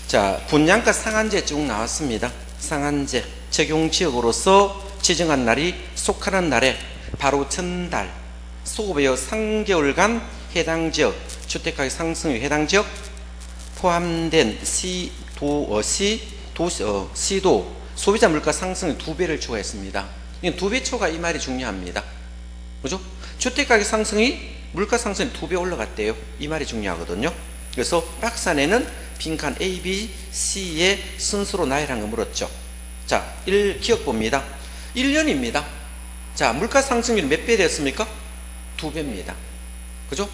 자, 분양가 상한제 쭉 나왔습니다. 상한제 적용지역으로서 지정한 날이 속하는 날에 바로 전달 소급여 3개월간 해당 지역 주택가격 상승률 해당 지역 포함된 시도 소비자 물가 상승률 2배를 추가했습니다. 이건 2배 초과 이 말이 중요합니다. 그죠? 주택가격 상승이 물가 상승이 2배 올라갔대요. 이 말이 중요하거든요. 그래서 박스 안에는 빈칸 A, B, C의 순서로 나열한 거 물었죠. 자, 기억 봅니다. 1년입니다. 자, 물가 상승률이 몇 배 됐습니까? 2배입니다. 그죠?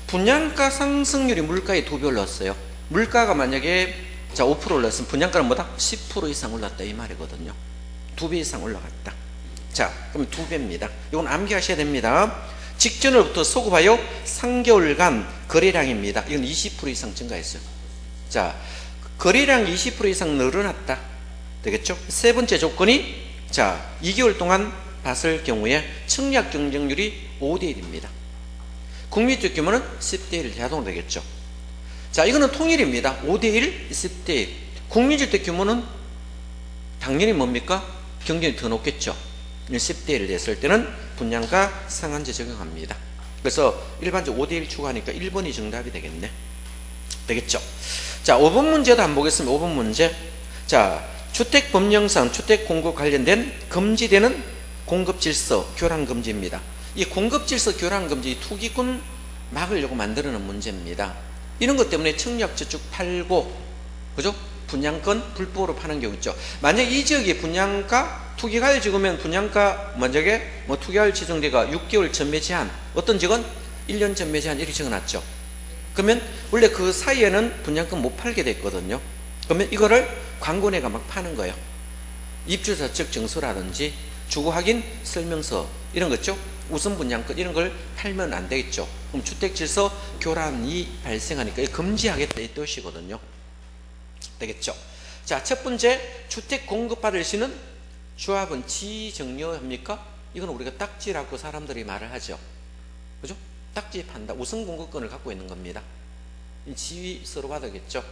분양가 상승률이 물가에 2배 올랐어요. 물가가 만약에 자 5% 올랐으면 분양가는 뭐다? 10% 이상 올랐다 이 말이거든요. 2배 이상 올라갔다. 자, 그럼 2배입니다. 이건 암기하셔야 됩니다. 직전으로부터 소급하여 3개월간 거래량입니다. 이건 20% 이상 증가했어요. 자, 거래량 20% 이상 늘어났다. 되겠죠? 세 번째 조건이 자 2개월 동안 봤을 경우에 청약 경쟁률이 5대1입니다. 국민주택 규모는 10대1 자동으로 되겠죠. 자, 이거는 통일입니다. 5대1, 10대1. 국민주택 규모는 당연히 뭡니까? 경쟁이 더 높겠죠. 10대1 됐을 때는 분양가 상한제 적용합니다. 그래서 일반적으로 5대1 추가하니까 1번이 정답이 되겠네. 되겠죠. 자, 5번 문제도 한번 보겠습니다. 5번 문제. 자, 주택법령상 주택 공급 관련된 금지되는 공급 질서 교란 금지입니다. 이 공급 질서 교란 금지 투기꾼 막으려고 만드는 문제입니다. 이런 것 때문에 청약 저축 팔고 그죠? 분양권 불법으로 파는 경우 있죠. 만약 이 지역에 분양가 투기가율 찍으면 분양가 만약에 뭐 투기가율 지정대가 6개월 전매 제한, 어떤 지역은 1년 전매 제한 이렇게 적어놨죠. 그러면 원래 그 사이에는 분양권 못 팔게 됐거든요. 그러면 이거를 광고내가 막 파는 거예요. 입주자 측 증서라든지 주거 확인 설명서 이런 거 있죠. 우선 분양권 이런 걸 팔면 안 되겠죠. 그럼 주택 질서 교란이 발생하니까 금지하겠다 이 뜻이거든요. 되겠죠. 자, 첫 번째 주택 공급받을 시는 조합은 지정료합니까? 이건 우리가 딱지라고 사람들이 말을 하죠. 그죠? 딱지 판다. 우선 공급권을 갖고 있는 겁니다. 지위서로 받아겠죠.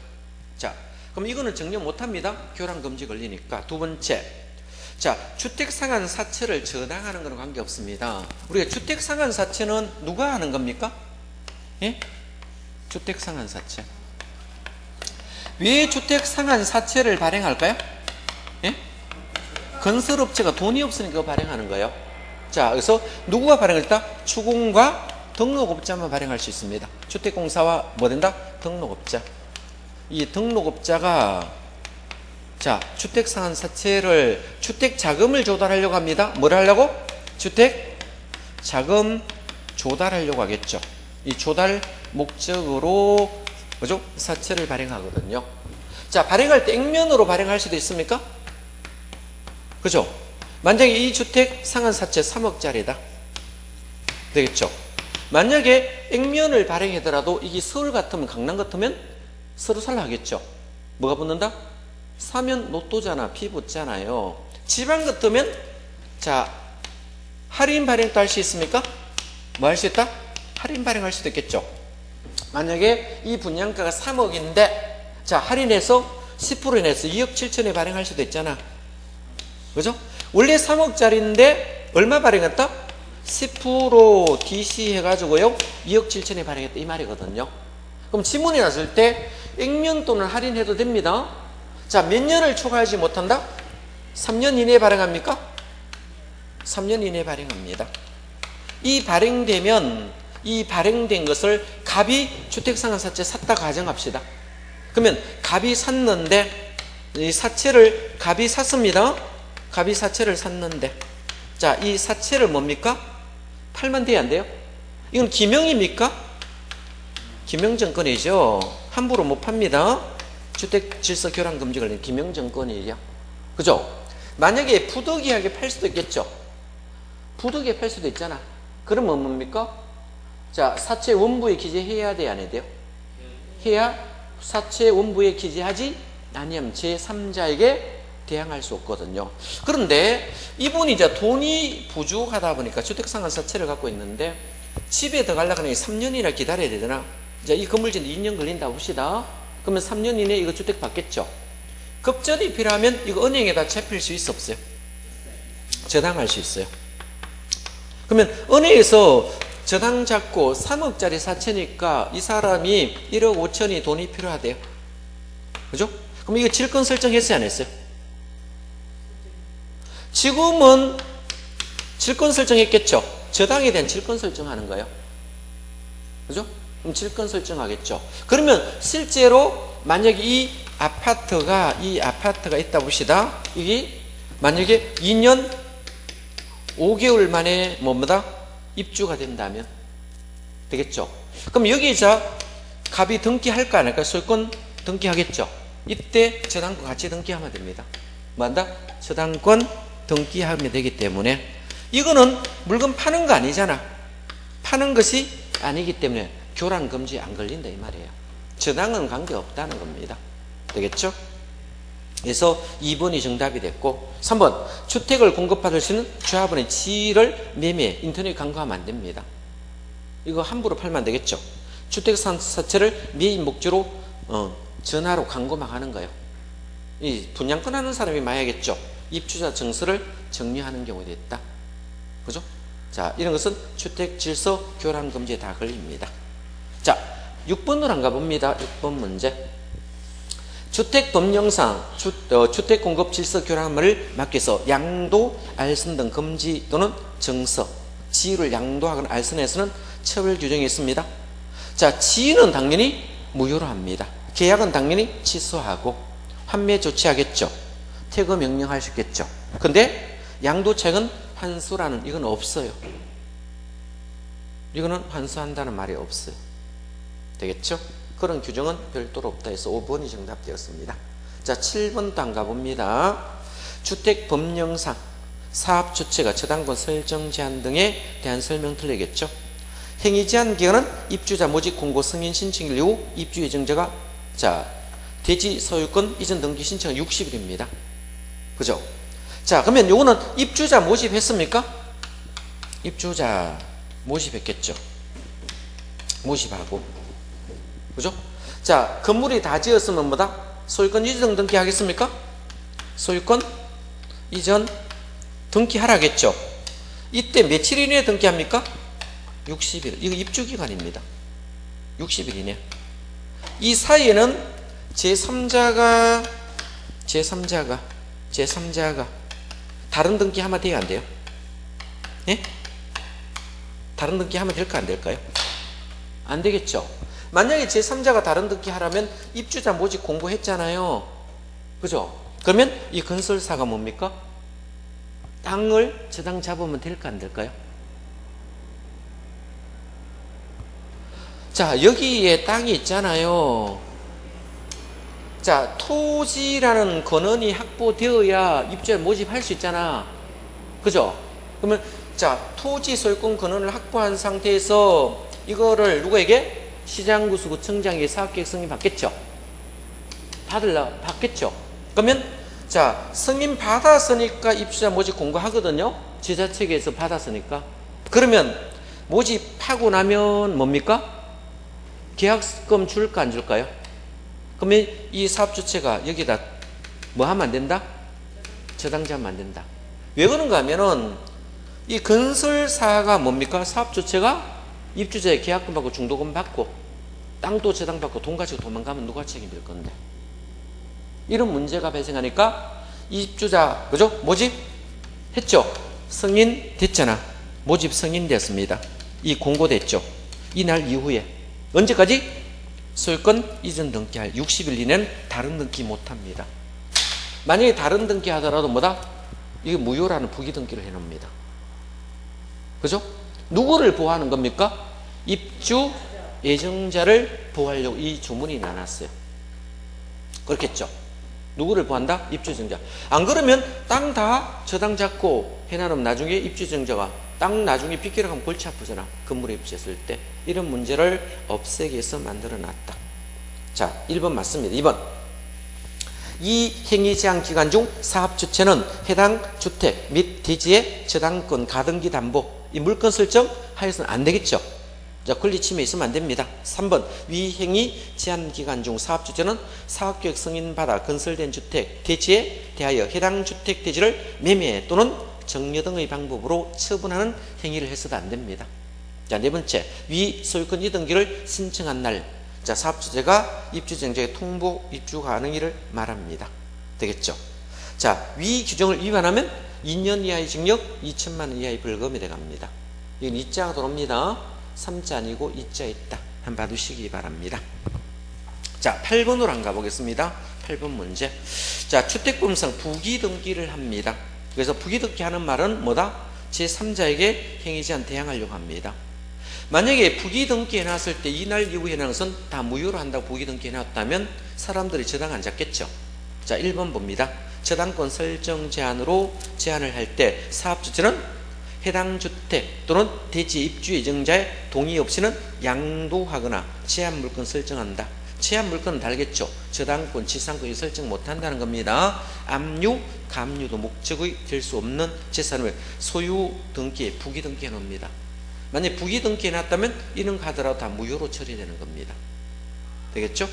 자, 그럼 이거는 정려 못합니다. 교란 금지 걸리니까. 두 번째, 자, 주택 상한 사채를 저당하는 것은 관계없습니다. 우리가 주택 상한 사채는 누가 하는 겁니까? 예? 주택 상한 사채. 왜 주택 상한 사채를 발행할까요? 예? 건설업체가 돈이 없으니까 발행하는 거예요. 자, 그래서 누구가 발행했다? 추공과 등록업자만 발행할 수 있습니다. 주택공사와 뭐 된다? 등록업자. 이 등록업자가 자, 주택 상한 사채를 주택 자금을 조달하려고 합니다. 뭘 하려고? 주택 자금 조달하려고 하겠죠. 이 조달 목적으로 그죠? 사채를 발행하거든요. 자, 발행할 때 액면으로 발행할 수도 있습니까? 그죠? 만약에 이 주택 상한 사채 3억짜리다. 되겠죠? 만약에 액면을 발행하더라도 이게 서울 같으면 강남 같으면 서로 살라하겠죠. 뭐가 붙는다? 사면 로또잖아. 피 붙잖아요. 지방 같으면 자, 할인 발행도 할 수 있습니까? 뭐 할 수 있다? 할인 발행할 수도 있겠죠. 만약에 이 분양가가 3억인데 자, 할인해서 10% 내서 2억 7천에 발행할 수도 있잖아. 그죠? 원래 3억짜리인데 얼마 발행했다? 10% DC 해가지고요 2억 7천에 발행했다 이 말이거든요. 그럼 지문이 났을 때 액면 또는 할인해도 됩니다. 자, 몇 년을 초과하지 못한다? 3년 이내에 발행합니까? 3년 이내에 발행합니다. 이 발행되면 이 발행된 것을 갑이 주택상한사채 샀다 가정합시다. 그러면 갑이 샀는데 이 사채를 갑이 샀습니다. 갑이 사채를 샀는데 자, 이 사채를 뭡니까? 팔면 돼야 안 돼요? 이건 기명입니까? 기명정권이죠. 함부로 못 팝니다. 주택질서 교란 금지 걸린 기명정권이에요. 그죠? 만약에 부득이하게 팔 수도 있겠죠. 부득이하게 팔 수도 있잖아. 그러면 뭡니까? 자, 사채 원부에 기재해야 돼야 안 해야 돼요? 해야 사채 원부에 기재하지 아니면 제3자에게 대항할 수 없거든요. 그런데 이분이 이제 돈이 부족하다 보니까 주택상한사채를 갖고 있는데 집에 들어가려고 하면 3년이나 기다려야 되잖아. 이제 이 건물주는 2년 걸린다고 봅시다. 그러면 3년 이내에 이거 주택 받겠죠. 급전이 필요하면 이거 은행에다 채필 수 있어 없어요? 저당할 수 있어요. 그러면 은행에서 저당 잡고 3억짜리 사채니까 이 사람이 1억 5천이 돈이 필요하대요. 그죠? 그럼 이거 질권 설정했어요, 안 했어요? 지금은 질권 설정했겠죠. 저당에 대한 질권 설정하는 거예요. 그죠? 그럼 질권 설정하겠죠. 그러면 실제로 만약에 이 아파트가 있다 봅시다. 이게 만약에 2년 5개월 만에 뭐보다 입주가 된다면 되겠죠. 그럼 여기자 갑이 등기할까 안 할까? 소유권 등기하겠죠. 이때 저당권 같이 등기하면 됩니다. 뭐한다? 저당권 등기하면 되기 때문에 이거는 물건 파는 거 아니잖아. 파는 것이 아니기 때문에 교란 금지에 안 걸린다 이 말이에요. 저당은 관계없다는 겁니다. 되겠죠? 그래서 2번이 정답이 됐고 3번 주택을 공급받을 수 있는 조합원의 지위를 매매 인터넷 광고하면 안 됩니다. 이거 함부로 팔면 안 되겠죠. 주택 사채를 매입 목적으로 전화로 광고만 하는 거예요. 이 분양권 하는 사람이 봐야겠죠. 입주자 정서를 정리하는 경우도 있다. 그죠? 자, 이런 것은 주택 질서 교란 금지에 다 걸립니다. 자, 6번으로 안 가봅니다. 6번 문제. 주택 법령상 주택 공급 질서 교란을 막기 위해서 양도, 알선 등 금지 또는 정서, 지위를 양도하거나 알선해서는 처벌 규정이 있습니다. 자, 지위는 당연히 무효로 합니다. 계약은 당연히 취소하고 환매 조치하겠죠. 퇴거 명령할 수 있겠죠. 근데 양도책은 환수라는 이건 없어요. 이거는 환수한다는 말이 없어요. 되겠죠? 그런 규정은 별도로 없다 해서 5번이 정답되었습니다. 자, 7번도 안 가봅니다. 주택 법령상 사업 주체가 저당권 설정 제한 등에 대한 설명 틀리겠죠. 행위 제한 기간은 입주자 모집 공고 승인 신청일 이후 입주 예정자가 대지 소유권 이전 등기 신청은 60일입니다. 그죠? 자, 그러면 요거는 입주자 모집했습니까? 입주자 모집했겠죠. 모집하고. 그죠? 자, 건물이 다 지었으면 뭐다? 소유권 이전 등기 하겠습니까? 소유권 이전 등기하라겠죠. 이때 며칠 이내에 등기합니까? 60일. 이거 입주기간입니다. 60일 이내. 이 사이에는 제3자가 다른 등기하면 돼요, 안 돼요? 예? 다른 등기하면 될까, 안 될까요? 안 되겠죠. 만약에 제3자가 다른 등기하라면 입주자 모집 공고했잖아요. 그죠? 그러면 이 건설사가 뭡니까? 땅을 저당 잡으면 될까, 안 될까요? 자, 여기에 땅이 있잖아요. 자, 토지라는 권한이 확보되어야 입주자 모집할 수 있잖아. 그죠? 그러면 자, 토지 소유권 권한을 확보한 상태에서 이거를 누구에게? 시장구수구청장에게 사업계획 승인 받겠죠? 받겠죠? 그러면 자, 승인 받았으니까 입주자 모집 공고하거든요? 지자체계에서 받았으니까. 그러면 모집하고 나면 뭡니까? 계약금 줄까 안 줄까요? 그러면 이 사업주체가 여기다 뭐 하면 안 된다? 저당자하면 안 된다. 왜 그런가 하면은 이 건설사가 뭡니까? 사업주체가 입주자의 계약금 받고 중도금 받고 땅도 저당 받고 돈 가지고 도망가면 누가 책임질 건데? 이런 문제가 발생하니까 입주자, 그죠? 모집 했죠? 승인 됐잖아. 모집 승인 됐습니다. 이 공고됐죠? 이날 이후에 언제까지? 소유권 이전 등기할 60일 이내는 다른 등기 못합니다. 만약에 다른 등기 하더라도 뭐다? 이게 무효라는 부기 등기를 해놓습니다. 그죠? 누구를 보호하는 겁니까? 입주 예정자를 보호하려고 이 조문이 나눴어요. 그렇겠죠? 누구를 보호한다? 입주 예정자. 안 그러면 땅 다 저당 잡고 해놔놓으면 나중에 입주 예정자가 땅 나중에 빗기로 가면 골치 아프잖아. 건물에 입주했을 때. 이런 문제를 없애기 위해서 만들어 놨다. 자, 1번 맞습니다. 2번. 이 행위 제한 기간 중 사업 주체는 해당 주택 및 대지의 저당권 가등기 담보 이 물건 설정 하여서는 안 되겠죠. 자, 권리 침해 있으면 안 됩니다. 3번 위 행위 제한 기간 중 사업주체는 사업계획 승인 받아 건설된 주택 대지에 대하여 해당 주택 대지를 매매 또는 정려 등의 방법으로 처분하는 행위를 해서도 안 됩니다. 자, 네 번째 위 소유권 이등기를 신청한 날, 자, 사업주체가 입주정자의 통보 입주 가능일을 말합니다. 되겠죠? 자, 위 규정을 위반하면 2년 이하의 징역, 2천만 원 이하의 벌금이 돼갑니다. 이건 이자가 들어옵니다. 3자 아니고 2자 있다. 한번 봐두시기 바랍니다. 자, 8번으로 한번 가보겠습니다. 8번 문제. 자, 주택분상 부기등기를 합니다. 그래서 부기등기 하는 말은 뭐다? 제3자에게 행위제한 대항하려고 합니다. 만약에 부기등기 해놨을 때 이날 이후 해놓은 것은 다 무효로 한다고 부기등기 해놨다면 사람들이 저당 안 잡겠죠. 자, 1번 봅니다. 저당권 설정 제한으로 제한을 할 때 사업주체는 해당 주택 또는 대지 입주 예정자의 동의 없이는 양도하거나 제한 물건 설정한다. 제한 물건은 달겠죠. 저당권, 지상권이 설정 못한다는 겁니다. 압류, 감류도 목적의 될 수 없는 재산을 소유 등기에 부기 등기해 놓습니다. 만약 부기 등기해 놨다면 이런 가더라도 다 무효로 처리되는 겁니다. 되겠죠?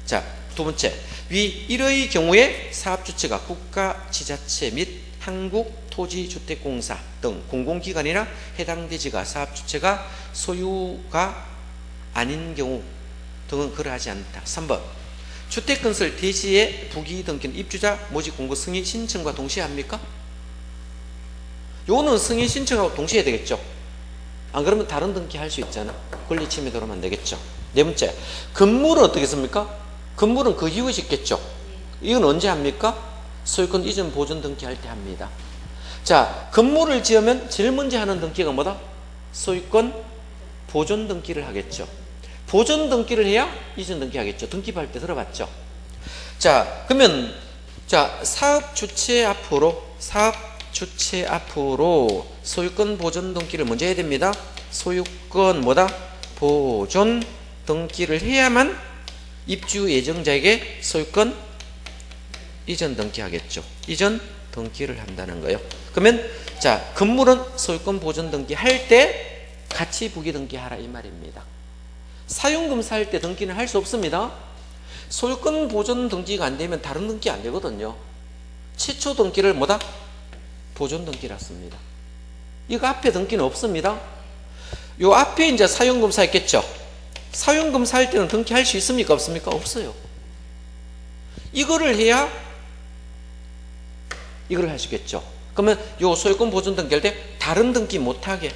자, 두 번째, 위 1의 경우에 사업주체가 국가, 지자체 및 한국토지주택공사 등 공공기관이나 해당 대지가 사업주체가 소유가 아닌 경우 등은 그러하지 않다. 3번 주택건설 대지의 부기등기는 입주자 모집 공고 승인 신청과 동시에 합니까? 요거는 승인 신청하고 동시에 되겠죠. 안 그러면 다른 등기 할 수 있잖아. 권리 침해 들어오면 안 되겠죠. 네 번째, 건물은 어떻게 씁니까? 건물은 그 이후에 짓겠죠. 이건 언제 합니까? 소유권 이전 보존 등기할 때 합니다. 자, 건물을 지으면 제일 먼저 하는 등기가 뭐다? 소유권 보존 등기를 하겠죠. 보존 등기를 해야 이전 등기 하겠죠. 등기할 때 들어봤죠. 자, 그러면 자, 사업 주체 앞으로 소유권 보존 등기를 먼저 해야 됩니다. 소유권 뭐다? 보존 등기를 해야만 입주 예정자에게 소유권 이전 등기하겠죠. 이전 등기를 한다는 거예요. 그러면 자, 건물은 소유권 보존 등기 할 때 같이 부기 등기하라 이 말입니다. 사용검사 할 때 등기는 할 수 없습니다. 소유권 보존 등기가 안 되면 다른 등기 안 되거든요. 최초 등기를 뭐다? 보존 등기라 씁니다. 이거 앞에 등기는 없습니다. 요 앞에 이제 사용검사 했겠죠. 사용검사 할 때는 등기할 수 있습니까? 없습니까? 없어요. 이거를 해야 이걸 할 수 있겠죠. 그러면 요 소유권 보존 등기할 때 다른 등기 못하게,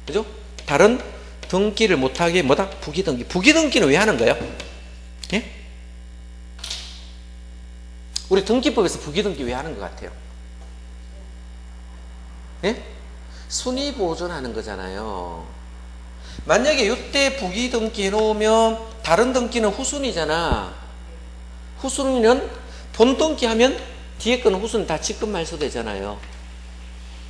그죠? 다른 등기를 못하게 뭐다? 부기 등기. 부기 등기는 왜 하는 거예요? 예? 우리 등기법에서 부기 등기 왜 하는 것 같아요? 예? 순위 보존하는 거잖아요. 만약에 이때 부기 등기 해놓으면 다른 등기는 후순위잖아. 후순위는 본 등기 하면 뒤에 거는 후순위 다 직급 말소되잖아요.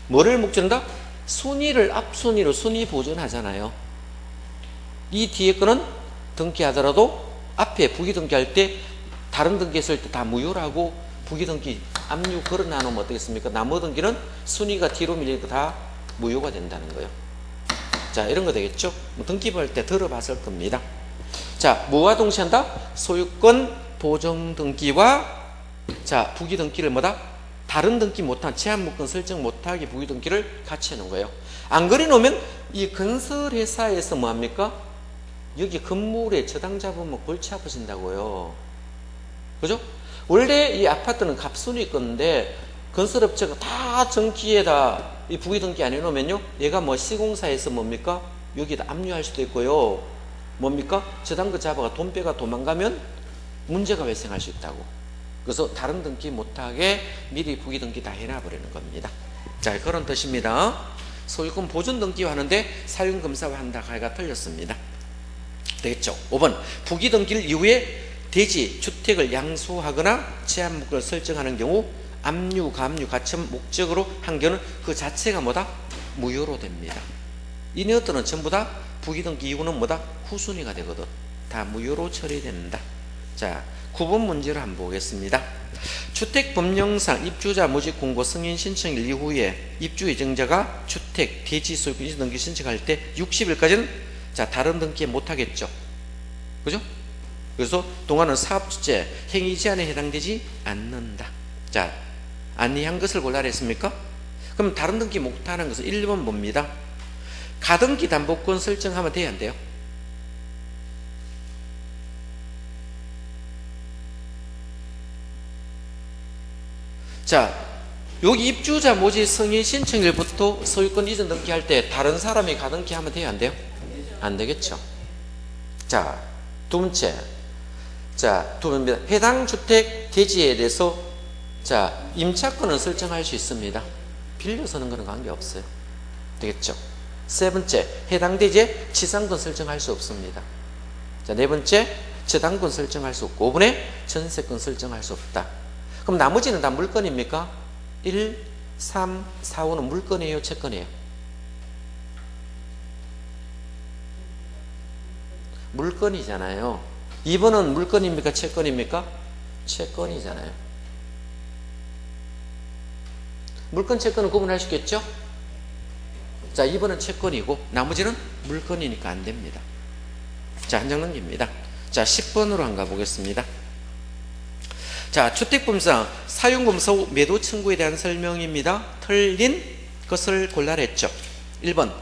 뭐를 목적으로 한다? 순위를 앞순위로 순위 보존하잖아요. 이 뒤에 거는 등기하더라도 앞에 부기 등기할 때 다른 등기 했을 때 다 무효라고 부기 등기 압류 걸어놔 놓으면 어떻겠습니까? 나머 등기는 순위가 뒤로 밀리니까 다 무효가 된다는 거예요. 자, 이런 거 되겠죠? 등기부 할 때 들어봤을 겁니다. 자, 뭐와 동시에 한다? 소유권 보존 등기와 자, 부기 등기를 뭐다? 다른 등기 못한 제한 물건 설정 못하게 부기 등기를 같이 해놓은 거예요. 안 그래 놓으면 이 건설회사에서 뭐합니까? 여기 건물에 저당 잡으면 골치 아프신다고요. 그죠? 원래 이 아파트는 갑순위 건데 건설업체가 다 전기에다 이 부기 등기 안 해놓으면요, 얘가 뭐 시공사에서 뭡니까? 여기다 압류할 수도 있고요. 뭡니까? 저당그 잡아가 돈 빼가 도망가면 문제가 발생할 수 있다고. 그래서 다른 등기 못하게 미리 부기 등기 다 해놔버리는 겁니다. 자, 그런 뜻입니다. 소유권 보존 등기 하는데 사용검사와 한다 가가 틀렸습니다. 되겠죠? 5번 부기 등기를 이후에 대지, 주택을 양수하거나 제한 목적을 설정하는 경우 압류, 감류, 가처분 목적으로 한 경우는 그 자체가 뭐다? 무효로 됩니다. 이네들은 전부 다 부기 등기 이후는 뭐다? 후순위가 되거든. 다 무효로 처리된다. 자, 9번 문제를 한번 보겠습니다. 주택법령상 입주자 모집 공고 승인 신청일 이후에 입주 예정자가 주택, 대지 소유권 이전 등기 신청할 때 60일까지는 자, 다른 등기에 못하겠죠. 그죠? 그래서 동안은 사업주체 행위 제한에 해당되지 않는다. 자, 아니한 것을 골라라 했습니까? 그럼 다른 등기 못하는 것은 1번 봅니다. 가등기 담보권 설정하면 돼야 안 돼요? 자, 여기 입주자 모집 승인 신청일부터 소유권 이전 등기할 때 다른 사람이 가등기 하면 돼야 안 돼요? 안 되겠죠. 자, 두 번째. 자, 두 번째입니다. 해당 주택 대지에 대해서 자, 임차권은 설정할 수 있습니다. 빌려서는 거는 관계없어요. 되겠죠. 세 번째, 해당 대지에 지상권 설정할 수 없습니다. 자, 네 번째, 저당권 설정할 수 없고 5번에 전세권 설정할 수 없다. 그럼 나머지는 다 물건입니까? 1, 3, 4, 5는 물건이에요? 채권이에요? 물건이잖아요. 2번은 물건입니까? 채권입니까? 채권이잖아요. 물건, 채권은 구분할 수 있겠죠? 자, 2번은 채권이고 나머지는 물건이니까 안 됩니다. 자, 한 장 넘깁니다. 자, 10번으로 한번 가보겠습니다. 자, 주택분상 사용검사 후 매도 청구에 대한 설명입니다. 틀린 것을 골라라 했죠. 1번,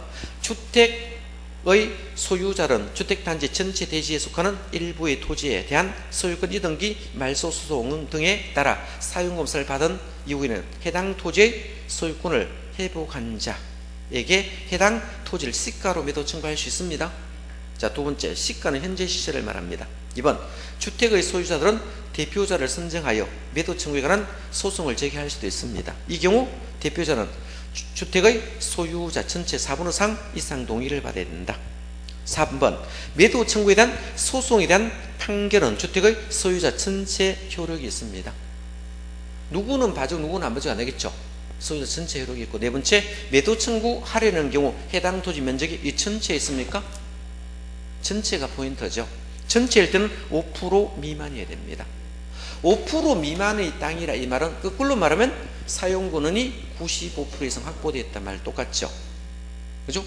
주택의 소유자는 주택단지 전체 대지에 속하는 일부의 토지에 대한 소유권 이등기 말소 소송 등에 따라 사용검사를 받은 이후에는 해당 토지의 소유권을 회복한 자에게 해당 토지를 시가로 매도 청구할 수 있습니다. 자, 두 번째, 시가는 현재 시세를 말합니다. 2번, 주택의 소유자들은 대표자를 선정하여 매도 청구에 관한 소송을 제기할 수도 있습니다. 이 경우 대표자는 주택의 소유자 전체 4분의 3 이상 동의를 받아야 된다. 3번, 매도 청구에 대한 소송에 대한 판결은 주택의 소유자 전체 효력이 있습니다. 누구는 봐주고 누구는 안 봐주고 안 되겠죠. 소유자 전체 효력이 있고, 네 번째, 매도 청구하려는 경우 해당 토지 면적이 이 전체에 있습니까? 전체가 포인트죠. 전체일 때는 5% 미만이어야 됩니다. 5% 미만의 땅이라 이 말은 거꾸로 말하면 사용권이 95% 이상 확보되었단 말 똑같죠. 그죠?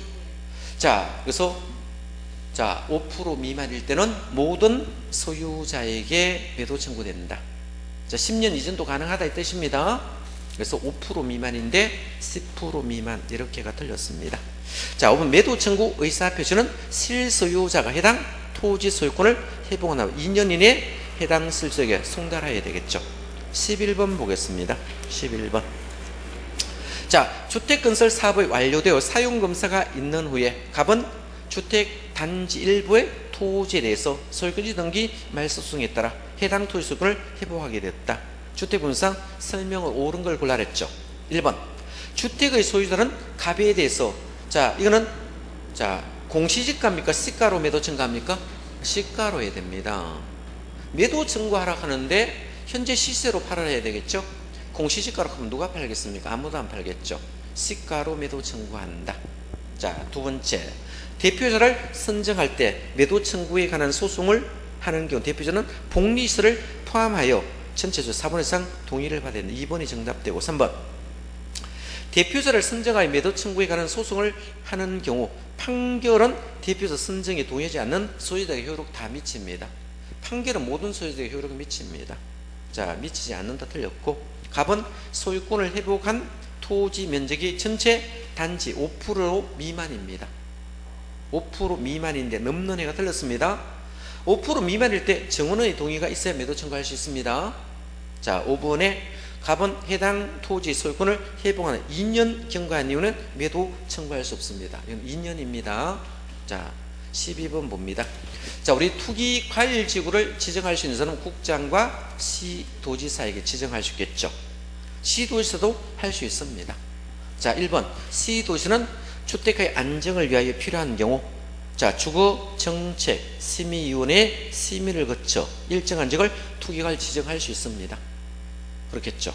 자, 그래서 자, 5% 미만일 때는 모든 소유자에게 매도 청구된다. 자, 10년 이전도 가능하다 이 뜻입니다. 그래서 5% 미만인데 10% 미만 이렇게가 틀렸습니다. 자, 5번 매도 청구 의사표시는 실소유자가 해당 토지 소유권을 회복한 후 2년 이내에 해당 실소유에 송달하여야 되겠죠. 11번 보겠습니다. 11번. 자, 주택건설 사업이 완료되어 사용검사가 있는 후에 갑은 주택단지 일부의 토지에 대해서 소유권 등기 말소송에 따라 해당 토지 소유권을 회복하게 됐다. 주택분상 설명을 옳은 걸 골라냈죠. 1번, 주택의 소유자는 갑에 대해서 자, 이거는 자, 공시지가입니까? 시가로 매도 청구합니까? 시가로 해야 됩니다. 매도 청구하라 하는데 현재 시세로 팔아야 해야 되겠죠? 공시지가로 하면 누가 팔겠습니까? 아무도 안 팔겠죠. 시가로 매도 청구한다. 자, 두 번째, 대표자를 선정할 때 매도 청구에 관한 소송을 하는 경우 대표자는 복리시설을 포함하여 전체적 4분의 3 동의를 받아야 된다. 2번이 정답되고 3번, 대표자를 선정하여 매도 청구에 관한 소송을 하는 경우 판결은 대표자 선정에 동의하지 않는 소유자에게 효력 다 미칩니다. 판결은 모든 소유자에게 효력을 미칩니다. 자, 미치지 않는다 틀렸고, 갑은 소유권을 회복한 토지 면적이 전체 단지 5% 미만입니다. 5% 미만인데 넘는 해가 틀렸습니다. 5% 미만일 때 정원의 동의가 있어야 매도 청구할 수 있습니다. 자, 5번에 갑은 해당 토지 소유권을 회복하는 2년 경과한 이후는 매도 청구할 수 없습니다. 이건 2년입니다. 자, 12번 봅니다. 자, 우리 투기 과일지구를 지정할 수 있는 사람은 국장과 시도지사에게 지정할 수 있겠죠. 시도지사도 할 수 있습니다. 자, 1번, 시도지사는 주택의 안정을 위하여 필요한 경우 자, 주거정책심의위원회의 심의를 거쳐 일정한 지역을 투기과일 지정할 수 있습니다. 그렇겠죠.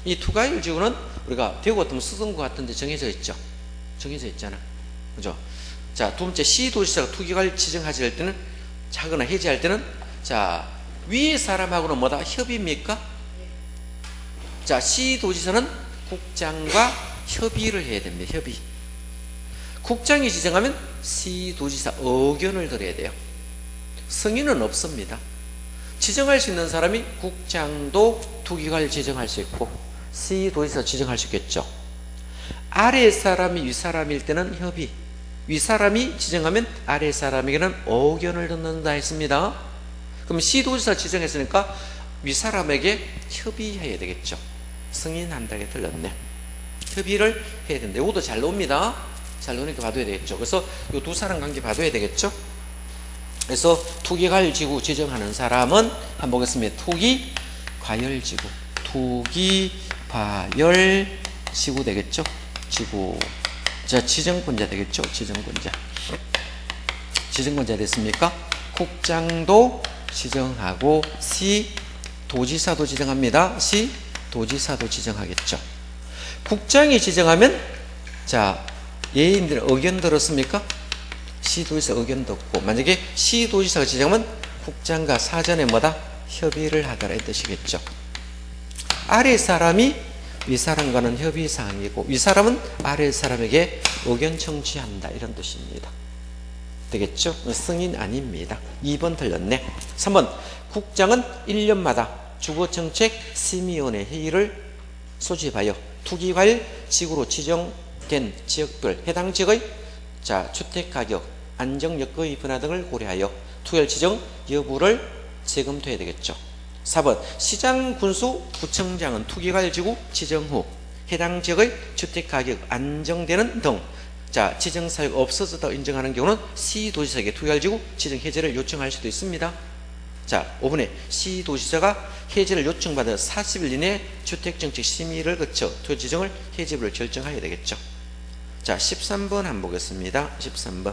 이 투과일 지구는 우리가 대구 같으면 수성구 같은 데 정해져 있죠. 정해져 있잖아. 그죠? 자, 두 번째, 시도지사가 투기과일 지정하지 할 때는 하거나 해지할 때는 자, 위에 사람하고는 뭐다? 협의입니까? 자, 시도지사는 국장과 협의를 해야 됩니다. 협의. 국장이 지정하면 시도지사 의견을 들어야 돼요. 승인은 없습니다. 지정할 수 있는 사람이 국장도 투기관을 지정할 수 있고 시도지사 지정할 수 있겠죠. 아래 사람이 위 사람일 때는 협의, 위 사람이 지정하면 아래 사람에게는 의견을 듣는다 했습니다. 그럼 시도지사 지정했으니까 위 사람에게 협의해야 되겠죠. 승인한다게 틀렸네. 협의를 해야 된다. 이것도 잘 나옵니다. 잘 나오니까 봐둬야 되겠죠. 그래서 이 두 사람 관계 봐둬야 되겠죠. 그래서 투기과열지구 지정하는 사람은 한번 보겠습니다. 투기과열지구, 투기과열지구 되겠죠. 지구. 자, 지정권자 되겠죠. 지정권자. 지정권자 됐습니까? 국장도 지정하고 시도지사도 지정합니다. 시도지사도 지정하겠죠. 국장이 지정하면 자, 예인들 의견 들었습니까? 시도지사 의견 듣고, 만약에 시도지사가 지정하면 국장과 사전에 뭐다? 협의를 하더라 이 뜻이겠죠. 아래 사람이 위 사람과는 협의 사항이고 위 사람은 아래 사람에게 의견 청취한다 이런 뜻입니다. 되겠죠? 승인 아닙니다. 2번 틀렸네. 3번 국장은 1년마다 주거정책심의위원회 회의를 소집하여 투기과열지구로 지정된 지역별 해당 지역의 자, 주택가격, 안정여건의 변화 등을 고려하여 투기과열 지정 여부를 재검토해야 되겠죠. 4번 시장군수구청장은 투기과열지구 지정 후 해당 지역의 주택가격 안정되는 등 자, 지정사유가 없어졌다고 인정하는 경우는 시도지사에게 투기과열지구 지정 해제를 요청할 수도 있습니다. 자, 5번에 시도지사가 해제를 요청받은 40일 이내에 주택정책 심의를 거쳐 투기과열 지정을 해제를 결정해야 되겠죠. 자, 13번 한번 보겠습니다. 13번.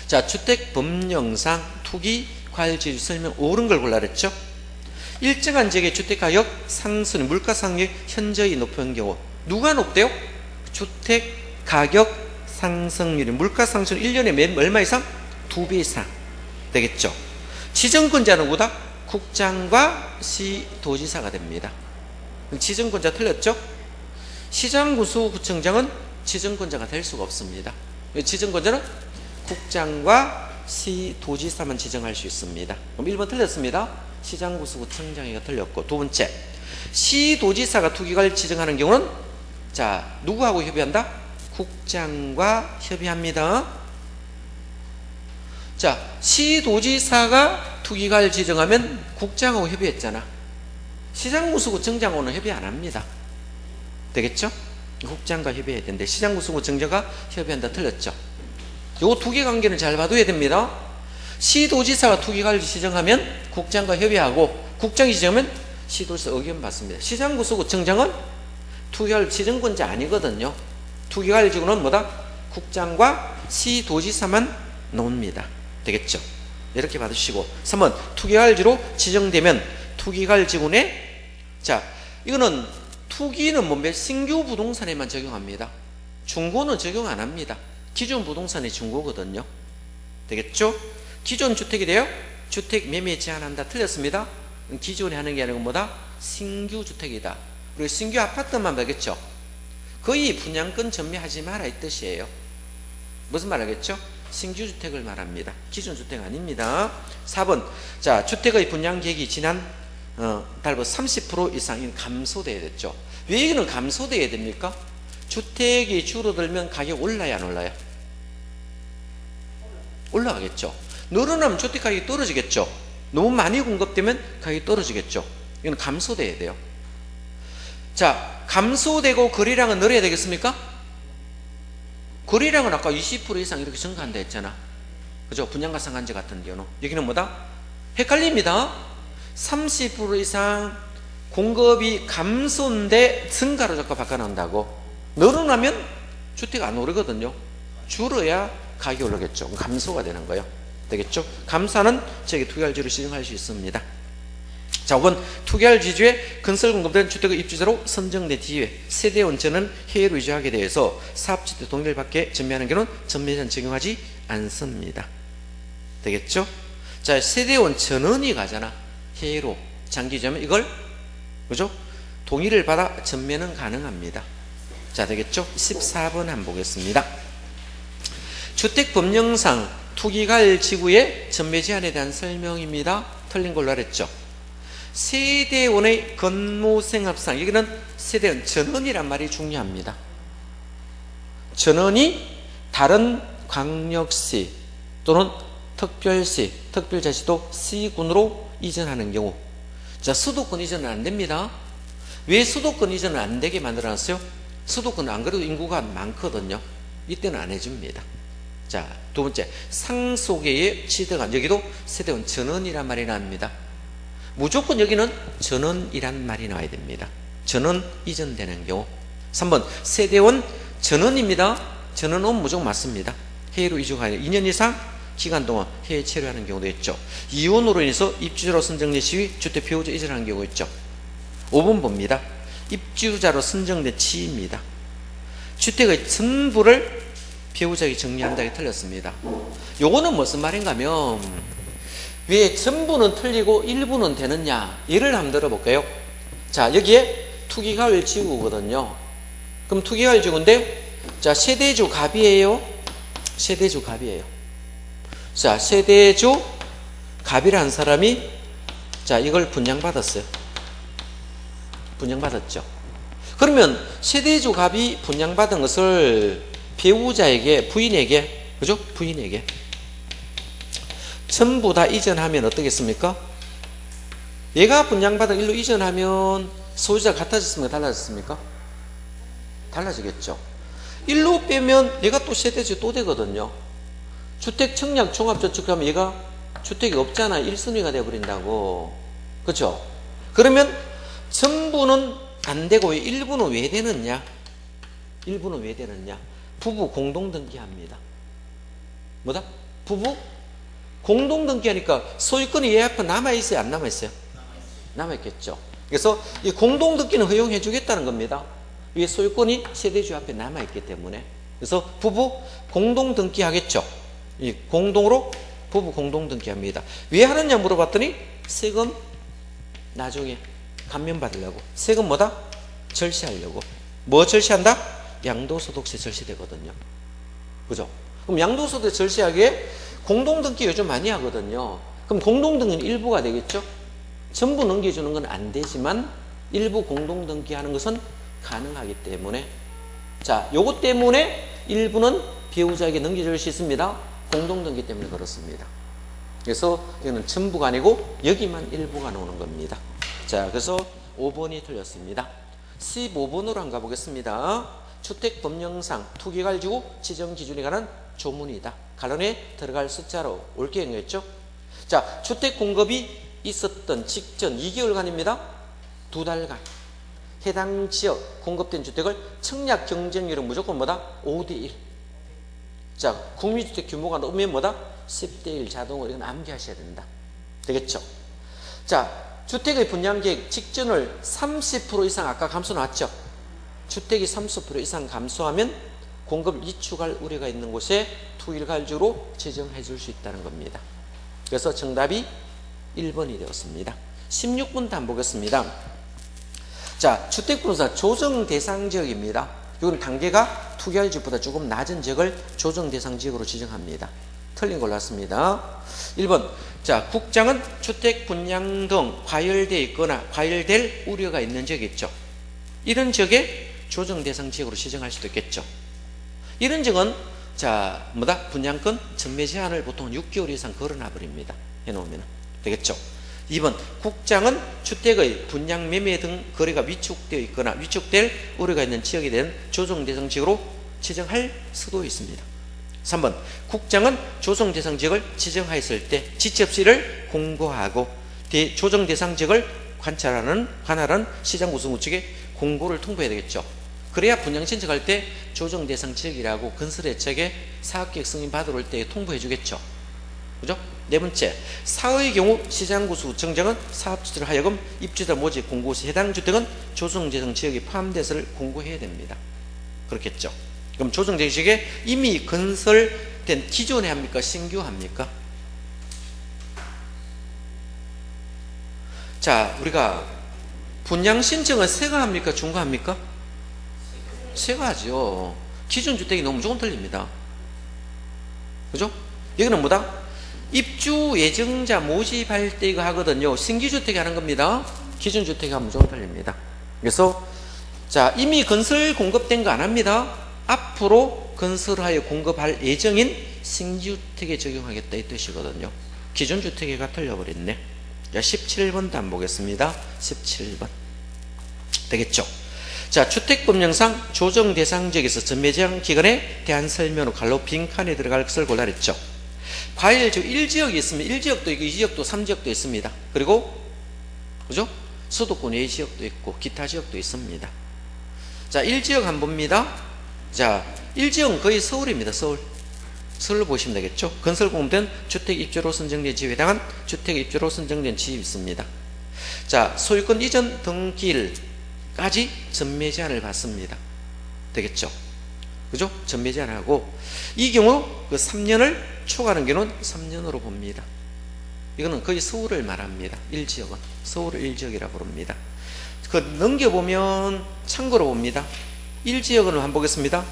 자, 주택법령상 투기과열지구 설명 옳은 걸 골라 그랬죠. 일정한 지역의 주택가격 상승, 물가상승이 현저히 높은 경우 누가 높대요? 주택가격 상승률이 물가상승 1년에 얼마 이상? 2배 이상 되겠죠. 지정권자는 누구다? 국장과 시도지사가 됩니다. 지정권자 틀렸죠? 시장군수구청장은 지정권자가 될 수가 없습니다. 지정권자는 국장과 시도지사만 지정할 수 있습니다. 그럼 1번 틀렸습니다. 시장군수구청장이가 틀렸고, 두 번째 시도지사가 투기과열 지정하는 경우는 자, 누구하고 협의한다? 국장과 협의합니다. 자, 시도지사가 투기과열 지정하면 국장하고 협의했잖아. 시장군수구청장하고는 협의 안 합니다. 되겠죠? 국장과 협의해야 되는데 시장군수구청장과 협의한다 틀렸죠? 요 두 개 관계는 잘 봐둬야 됩니다. 시도지사가 투기과열 지정하면 국장과 협의하고 국장이 지정하면 시도지사 의견 받습니다. 시장군수구청장은 투기과열 지정권자 아니거든요. 투기과열 지구는 뭐다? 국장과 시도지사만 놓습니다. 되겠죠? 이렇게 받으시고 3번 투기과열지로 지정되면 투기과열지구 내 자, 이거는 투기는 뭔데? 신규 부동산에만 적용합니다. 중고는 적용 안 합니다. 기존 부동산이 중고거든요. 되겠죠? 기존 주택이 돼요? 주택 매매 제한한다. 틀렸습니다. 기존에 하는 게 아니고 뭐다? 신규 주택이다. 그리고 신규 아파트만 되겠죠? 거의 분양권 전매하지 마라 이 뜻이에요. 무슨 말 하겠죠? 신규 주택을 말합니다. 기존 주택 아닙니다. 4번 자, 주택의 분양 계획이 지난 달부 30% 이상 감소돼야 됐죠. 왜 이거는 감소돼야 됩니까? 주택이 줄어들면 가격 올라야 안 올라요? 올라가겠죠. 늘어나면 주택 가격이 떨어지겠죠. 너무 많이 공급되면 가격이 떨어지겠죠. 이건 감소돼야 돼요. 자, 감소되고 거래량은 늘어야 되겠습니까? 거래량은 아까 20% 이상 이렇게 증가한다 했잖아. 그죠? 분양가 상한제 같은 경우는. 여기는 뭐다? 헷갈립니다. 30% 이상 공급이 감소인데 증가로 자꾸 바꿔난다고. 늘어나면 주택 안 오르거든요. 줄어야 가격이 오르겠죠. 감소가 되는 거예요. 되겠죠? 감소는 저기 투기과열지로 지정할 수 있습니다. 자, 5번 투기과열지주에 건설 공급된 주택의 입주자로 선정된 뒤에 세대원천은 해외로 이주하게 되어서 사업주택 동의를 받게 전매하는 경우는 전매제한 적용하지 않습니다. 되겠죠? 자, 세대원천원이 가잖아. 해외로 장기 이주하면 이걸 그죠? 동의를 받아 전매는 가능합니다. 자, 되겠죠? 14번 한번 보겠습니다. 주택법령상 투기가일 지구의 전매 제한에 대한 설명입니다. 틀린 걸로 알았죠. 세대원의 건모생합상, 여기는 세대원 전원이란 말이 중요합니다. 전원이 다른 광역시 또는 특별시, 특별자치도 C군으로 이전하는 경우, 자, 수도권 이전은 안 됩니다. 왜 수도권 이전을 안 되게 만들어놨어요? 수도권은 안 그래도 인구가 많거든요. 이때는 안 해줍니다. 자, 두 번째, 상속의 지대간, 여기도 세대원 전원이란 말이 나옵니다. 무조건 여기는 전원이란 말이 나와야 됩니다. 전원 이전되는 경우. 3번, 세대원 전원입니다. 전원은 무조건 맞습니다. 해외로 이주하여 2년 이상 기간 동안 해외 체류하는 경우도 있죠. 이혼으로 인해서 입주자로 선정된 시위 주택 배우자 이전하는 경우가 있죠. 5번 봅니다. 입주자로 선정된 지입니다. 주택의 전부를 배우자에게 정리한다고 틀렸습니다. 요거는 무슨 말인가 하면, 왜 전부는 틀리고 일부는 되느냐, 예를 한번 들어볼까요? 자, 여기에 투기가일 지구거든요. 그럼 투기가일 지구인데, 자, 세대주 갑이에요. 세대주 갑이에요. 자, 세대주 갑이라는 사람이, 자, 이걸 분양받았어요. 분양받았죠. 그러면 세대주 갑이 분양받은 것을 배우자에게, 부인에게, 그죠? 부인에게 전부 다 이전하면 어떻겠습니까? 얘가 분양받은 일로 이전하면 소유자가 같아졌습니까? 달라졌습니까? 달라지겠죠. 일로 빼면 얘가 또 세대주 또 되거든요. 주택 청약 종합저축하면 얘가 주택이 없잖아. 1순위가 되어버린다고. 그렇죠? 그러면 전부는 안 되고 일부는 왜 되느냐? 일부는 왜 되느냐? 부부 공동등기합니다. 뭐다? 부부 공동등기하니까 소유권이 얘 앞에 남아있어요? 안 남아있어요? 남아있겠죠. 그래서 이 공동등기는 허용해 주겠다는 겁니다. 왜 소유권이 세대주 앞에 남아있기 때문에. 그래서 부부 공동등기 하겠죠. 이 공동으로 부부 공동등기합니다. 왜 하느냐 물어봤더니 세금 나중에 감면받으려고. 세금 뭐다? 절세하려고. 뭐 절세한다? 양도소득세 절세되거든요. 그죠? 그럼 양도소득세 절세하기에 공동등기 요즘 많이 하거든요. 그럼 공동등기는 일부가 되겠죠? 전부 넘겨주는 건 안 되지만 일부 공동등기 하는 것은 가능하기 때문에, 자, 요것 때문에 일부는 배우자에게 넘겨줄 수 있습니다. 공동등기 때문에 그렇습니다. 그래서 이거는 전부가 아니고 여기만 일부가 나오는 겁니다. 자, 그래서 5번이 틀렸습니다. 15번으로 한번 가보겠습니다. 주택법령상 투기가일지구 지정기준에 관한 조문이다. 가론에 들어갈 숫자로 옳게 연결했죠. 자, 주택 공급이 있었던 직전 2개월간입니다. 2달간 해당 지역 공급된 주택을 청약 경쟁률은 무조건 뭐다? 5대1. 자, 국민주택 규모가 넘으면 뭐다? 10대1 자동으로. 이건 암기하셔야 된다. 되겠죠? 자, 주택의 분양계획 직전을 30% 이상 아까 감소 나왔죠? 주택이 30% 이상 감소하면 공급을 이축할 우려가 있는 곳에 투일가일주로 지정해 줄 수 있다는 겁니다. 그래서 정답이 1번이 되었습니다. 16번 한번 보겠습니다. 자, 주택분사 조정 대상 지역입니다. 이건 단계가 투기할지역보다 조금 낮은 지역을 조정 대상 지역으로 지정합니다. 틀린 걸로 났습니다. 1번. 자, 국장은 주택 분양 등 과열되어 있거나 과열될 우려가 있는 지역이 있죠. 이런 지역에 조정 대상 지역으로 지정할 수도 있겠죠. 이런 지역은, 자, 뭐다? 분양권 전매 제한을 보통 6개월 이상 걸어놔 버립니다. 해놓으면 되겠죠. 2번. 국장은 주택의 분양 매매 등 거래가 위축되어 있거나 위축될 우려가 있는 지역에 대한 조정 대상 지역으로 지정할 수도 있습니다. 3번. 국장은 조정 대상 지역을 지정하였을 때 지체없이를 공고하고 조정 대상 지역을 관할하는 시장 구성구 측에 공고를 통보해야 되겠죠. 그래야 분양 신청할 때 조정 대상 지역이라고 건설회책에 사업계획 승인 받으러 올 때 통보해 주겠죠. 그죠? 네 번째, 사의 경우 시장구수 정정은 사업주를 하여금 입주자 모집 공고 시 해당 주택은 조정대상 지역에 포함돼서를 공고해야 됩니다. 그렇겠죠. 그럼 조정대상 지역에 이미 건설된 기존에 합니까? 신규 합니까? 자, 우리가 분양 신청은 새가 합니까? 중과 합니까? 새가 하죠. 기존 주택이 너무 무조건 틀립니다. 그죠? 여기는 뭐다? 입주 예정자 모집할 때 이거 하거든요. 신규주택이 하는 겁니다. 기존주택이 하면 좀 틀립니다. 그래서 자, 이미 건설 공급된 거 안 합니다. 앞으로 건설하여 공급할 예정인 신규주택에 적용하겠다 이 뜻이거든요. 기존주택에가 틀려버렸네. 자, 17번도 한번 보겠습니다. 17번 되겠죠? 자, 주택법령상 조정 대상 지역에서 전매 제한 기간에 대한 설명으로 갈로 빈칸에 들어갈 것을 골라 그랬죠. 과일 1지역이 있으면 1지역도 있고 2지역도 3지역도 있습니다. 그리고 그죠? 수도권 외지역도 있고 기타 지역도 있습니다. 자, 1지역 한번 봅니다. 자, 1지역은 거의 서울입니다. 서울로 보시면 되겠죠. 건설 공급된 주택 입주로 선정된 지역에 해당한 주택 입주로 선정된 지역이 있습니다. 자, 소유권 이전 등기일까지 전매 제한을 받습니다. 되겠죠. 그죠? 전매 제한하고 이 경우 그 3년을 초과하는 경우는 3년으로 봅니다. 이거는 거의 서울을 말합니다. 1지역은 서울을 1지역이라 부릅니다. 그 넘겨보면 참고로 봅니다. 1지역은 한번 보겠습니다.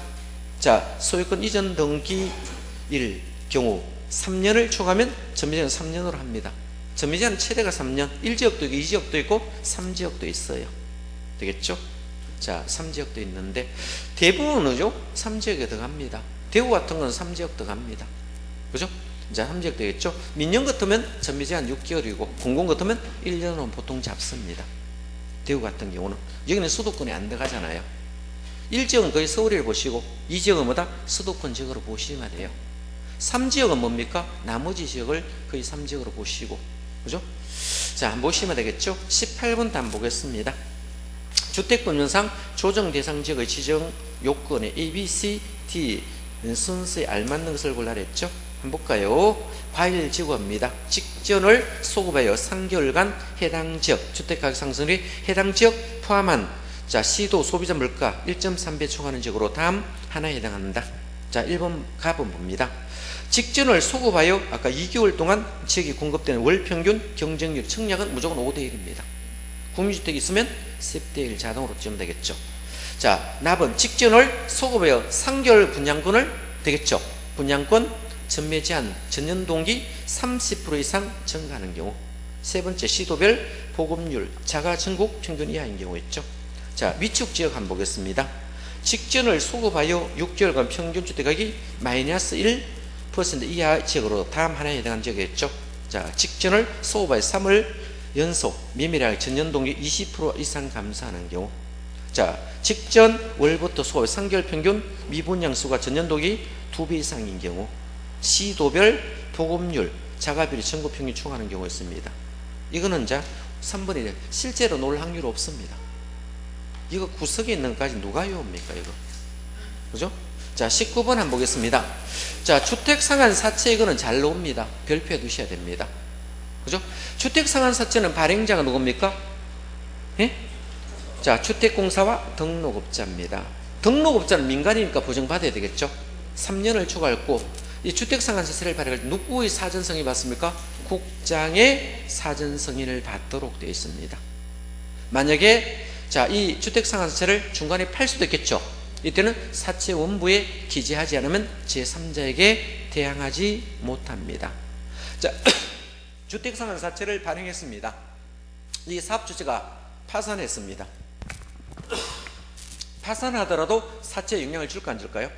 자, 소유권 이전 등기일 경우 3년을 초과하면 전매제한 3년으로 합니다. 전매제한 최대가 3년. 1지역도 있고 2지역도 있고 3지역도 있어요. 되겠죠? 자, 3지역도 있는데 대부분은요 3지역에 들어갑니다. 대구 같은 건 3지역 들어갑니다. 그죠? 자, 3지역 되겠죠? 민영 같으면 전매제한 6개월이고 공공 같으면 1년은 보통 잡습니다. 대구 같은 경우는 여기는 수도권에 안 들어가잖아요. 1지역은 거의 서울을 보시고 2지역은 뭐다? 수도권 지역으로 보시면 돼요. 3지역은 뭡니까? 나머지 지역을 거의 3지역으로 보시고 그죠? 자, 한번 보시면 되겠죠? 18번도 한번 보겠습니다. 주택법령상 조정 대상 지역의 지정 요건에 A, B, C, D 순서에 알맞는 것을 골라라 했죠? 한번 볼까요? 과일 지구입니다. 직전을 소급하여 3개월간 해당 지역 주택가격 상승이 해당 지역 포함한 자, 시도 소비자 물가 1.3배 초과하는 지역으로 다음 하나에 해당한다. 자, 1번 가본 봅니다. 직전을 소급하여 아까 2개월 동안 지역이 공급되는 월평균 경쟁률 청약은 무조건 5대1입니다. 국민주택이 있으면 10대 1 자동으로 지으면 되겠죠. 자, 납은 직전을 소급하여 3개월 분양권을 되겠죠. 분양권 전매 제한 전년 동기 30% 이상 증가하는 경우. 세 번째, 시도별 보급률 자가 전국 평균 이하인 경우 있죠. 자, 위축 지역 한번 보겠습니다. 직전을 소급하여 6개월간 평균 주택가격이 마이너스 1% 이하 지역으로 다음 하나에 해당하는 지역이겠죠. 자, 직전을 소급하여 3월 연속 매매량 전년 동기 20% 이상 감소하는 경우. 자, 직전 월부터 소월 3개월 평균 미분양 수가 전년 동기 2배 이상인 경우. 시도별 보급률 자가비율이 전국 평균 초과하는 경우가 있습니다. 이거는 자 3번이 실제로 놓을 확률 없습니다. 이거 구석에 있는 것까지 누가 외웁니까 이거? 그죠? 자, 19번 한번 보겠습니다. 자, 주택상한사채 이거는 잘 나옵니다. 별표해 두셔야 됩니다. 그죠? 주택상한사채는 발행자가 누굽니까? 예? 자, 주택공사와 등록업자입니다. 등록업자는 민간이니까 보증받아야 되겠죠? 3년을 초과했고 이 주택상한사채를 발행할 때 누구의 사전승인 받습니까? 국장의 사전승인을 받도록 되어 있습니다. 만약에 자, 이 주택상한사채를 중간에 팔 수도 있겠죠. 이때는 사채 원부에 기재하지 않으면 제3자에게 대항하지 못합니다. 자, 주택상한사채를 발행했습니다. 이 사업주체가 파산했습니다. 파산하더라도 사채에 영향을 줄까 안 줄까요?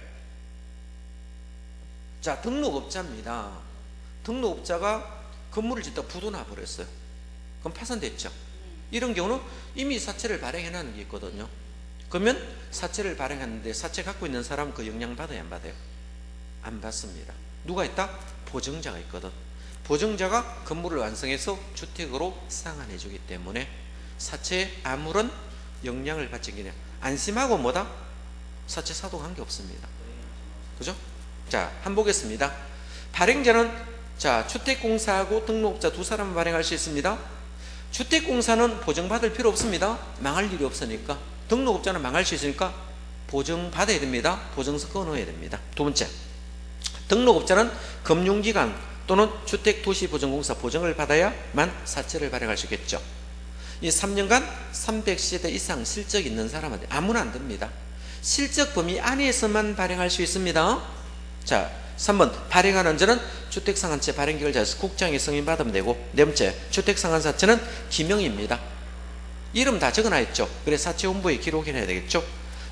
자, 등록업자입니다. 등록업자가 건물을 짓다가 부도 나버렸어요. 그럼 파산됐죠. 이런 경우는 이미 사채를 발행해놓은 게 있거든요. 그러면 사채를 발행하는데 사채 갖고 있는 사람은 그 영향 받아요, 안 받아요? 안 받습니다. 누가 있다? 보증자가 있거든. 보증자가 건물을 완성해서 주택으로 상환해 주기 때문에 사채에 아무런 영향을 받지 않게 안심하고 뭐다? 사채 사도 관계 없습니다. 그죠? 자, 한번 보겠습니다. 발행자는 자, 주택공사하고 등록업자 두 사람은 발행할 수 있습니다. 주택공사는 보증받을 필요 없습니다. 망할 일이 없으니까. 등록업자는 망할 수 있으니까 보증받아야 됩니다. 보증서 끊어야 됩니다. 두 번째, 등록업자는 금융기관 또는 주택도시보증공사 보증을 받아야만 사채를 발행할 수 있겠죠. 이 3년간 300세대 이상 실적 있는 사람한테 아무나 안 됩니다. 실적 범위 안에서만 발행할 수 있습니다. 자, 3번 발행하는 자는 주택상한채 발행결자에서 국장이 승인받으면 되고, 네 번째 주택상한사채는 기명입니다. 이름 다 적어놔있죠. 그래 사채혼부에 기록해놔야 되겠죠.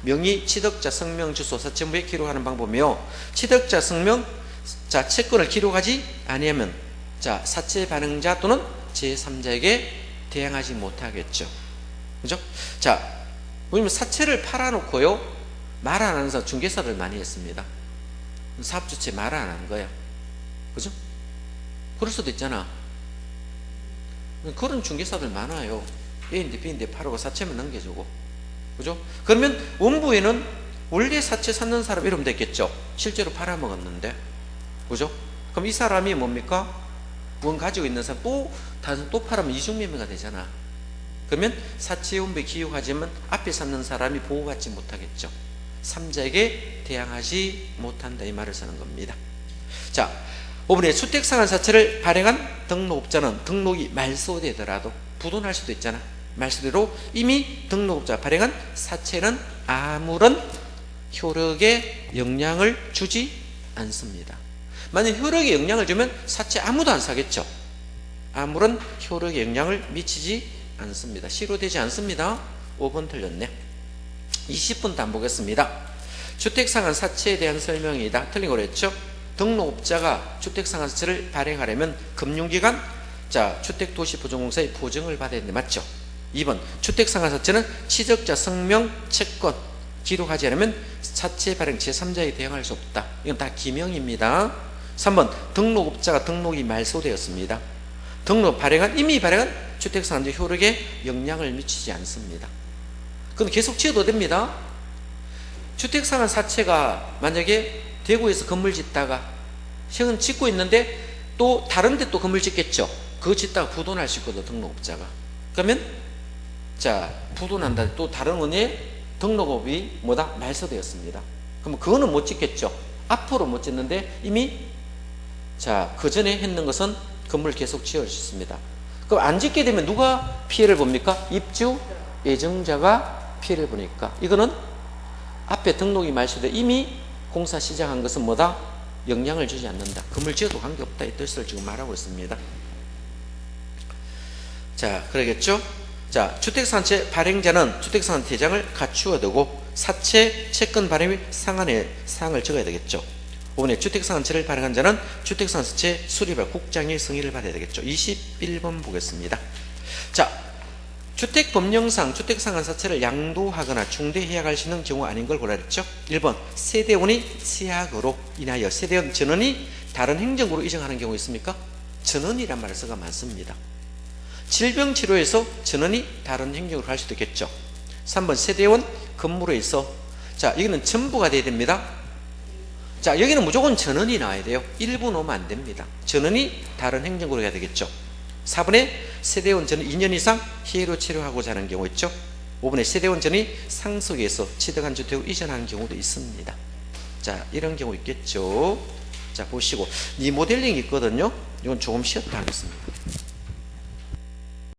명의, 취득자, 성명, 주소, 사채혼부에 기록하는 방법이며, 취득자, 성명, 자 채권을 기록하지 아니하면 자 사채 발행자 또는 제3자에게 대항하지 못하겠죠. 그죠? 자, 보시면 사채를 팔아놓고요 말 안 하는 사람 중개사들 많이 했습니다. 사업주체 말 안 하는 거야. 그죠? 그럴 수도 있잖아. 그런 중개사들 많아요. A인데 B인데 팔고 사채만 넘겨주고. 그죠? 그러면 원부에는 원래 사채 샀는 사람 이름 됐겠죠. 실제로 팔아먹었는데. 그죠? 그럼 이 사람이 뭡니까? 원 가지고 있는 사람 또 팔으면 이중매매가 되잖아. 그러면 사채 원부에 기록하지만 앞에 샀는 사람이 보호받지 못하겠죠. 3자에게 대항하지 못한다 이 말을 쓰는 겁니다. 자, 5번에 주택상한사채를 발행한 등록업자는 등록이 말소되더라도 부도날 수도 있잖아. 말소대로 이미 등록업자가 발행한 사채는 아무런 효력에 영향을 주지 않습니다. 만약 효력에 영향을 주면 사채 아무도 안 사겠죠. 아무런 효력에 영향을 미치지 않습니다. 실효되지 않습니다. 5번 틀렸네. 20번도 안 보겠습니다. 주택상한사채에 대한 설명이다. 틀린 거로 했죠. 등록업자가 주택상한사채를 발행하려면 금융기관, 자 주택도시보증공사의 보증을 받아야 되는데 맞죠? 2번 주택상한사채는 취득자 성명, 채권 기록하지 않으면 사채 발행 제3자에 대항할 수 없다. 이건 다 기명입니다. 3번 등록업자가 등록이 말소되었습니다. 이미 발행한 주택상한제 효력에 영향을 미치지 않습니다. 그럼 계속 지어도 됩니다. 주택상한사채가 만약에 대구에서 건물 짓다가 현금 짓고 있는데 또 다른 데 또 건물 짓겠죠. 그거 짓다가 부도날 수 있거든 등록업자가. 그러면 자 부도난다 또 다른 은행에 등록업이 뭐다? 말소되었습니다. 그러면 그거는 못 짓겠죠. 앞으로 못 짓는데 이미 자 그 전에 했는 것은 건물 계속 지을 수 있습니다. 그럼 안 짓게 되면 누가 피해를 봅니까? 입주 예정자가 피해를 보니까 이거는 앞에 등록이 말소돼 이미 공사 시작한 것은 뭐다? 영향을 주지 않는다. 건물 지어도 관계없다. 이 뜻을 지금 말하고 있습니다. 자, 그러겠죠? 자, 주택상한채 발행자는 주택상한 대장을 갖추어야 되고 사채, 채권 발행 및 상한의 사항을 적어야 되겠죠. 5번에 주택상한채를 발행한 자는 주택상한채 수립할 국장의 승인을 받아야 되겠죠. 21번 보겠습니다. 자, 주택법령상 주택상한사채를 양도하거나 중대해약 할 수 있는 경우 아닌 걸 골라야 했죠. 1번 세대원이 취약으로 인하여 세대원 전원이 다른 행정구로 이정하는 경우 있습니까? 전원이란 말을 써가 많습니다. 질병치료에서 전원이 다른 행정으로 갈 수도 있겠죠. 3번 세대원 건물에 있어 자 여기는 전부가 돼야 됩니다. 자 여기는 무조건 전원이 나와야 돼요. 일부 놓으면 안 됩니다. 전원이 다른 행정구로 가야 되겠죠. 4번에 세대원 전은 2년 이상 해로 치료하고자 하는 경우 있죠. 5번에 세대원 전이 상속에서 취득한 주택으로 이전하는 경우도 있습니다. 자 이런 경우 있겠죠. 자 보시고 리모델링이 있거든요. 이건 조금 쉬었다 하겠습니다.